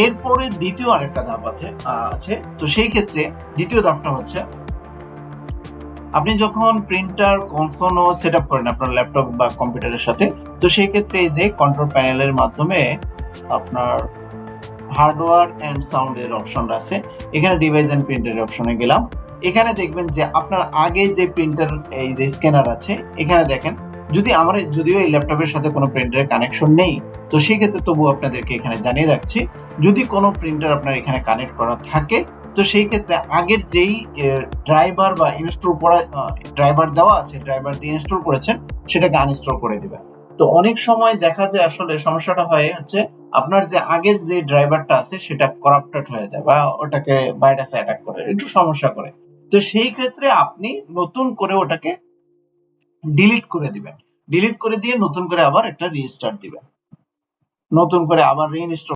এরপরে দ্বিতীয় আরেকটা ধাপ আছে। তো সেই ক্ষেত্রে দ্বিতীয় ধাপটা হচ্ছে, আপনি যখন প্রিন্টার কখনো সেট আপ করেন আপনার ল্যাপটপ বা কম্পিউটারের সাথে, তো সেই ক্ষেত্রে এই যে কন্ট্রোল প্যানেলের মাধ্যমে আপনার হার্ডওয়্যার এন্ড সাউন্ড এর অপশন আছে, এখানে ডিভাইস এন্ড প্রিন্টারের অপশনে গেলাম। এখানে দেখবেন যে আপনার আগে যে প্রিন্টার এই যে স্ক্যানার আছে, এখানে দেখেন যদিও এই ল্যাপটপের সাথে কোনো প্রিন্টারের কানেকশন নেই, তো সেই ক্ষেত্রে তবু আপনাদেরকে এখানে জানিয়ে রাখছি, যদি কোনো প্রিন্টার আপনার এখানে কানেক্ট করা থাকে, তো সেই ক্ষেত্রে আগের যেই ড্রাইভার বা ইনস্টল করা ড্রাইভার দেওয়া আছে, ড্রাইভার দিয়ে ইনস্টল করেছেন, সেটাকে আনইনস্টল করে দিবেন। তো অনেক সময় দেখা যায় আসলে সমস্যাটা হয় হচ্ছে, আপনার যে আগের যে ড্রাইভারটা আছে সেটা করাপ্টেড হয়ে যায় বা ওটাকে ভাইরাস অ্যাটাক করে, একটু সমস্যা করে। তো সেই ক্ষেত্রে আপনি নতুন করে ওটাকে ডিলিট করে দিবেন। ডিলিট করে দিয়ে নতুন করে আবার একটা রিস্টার্ট দিবেন, নতুন করে আবার রিইনস্টল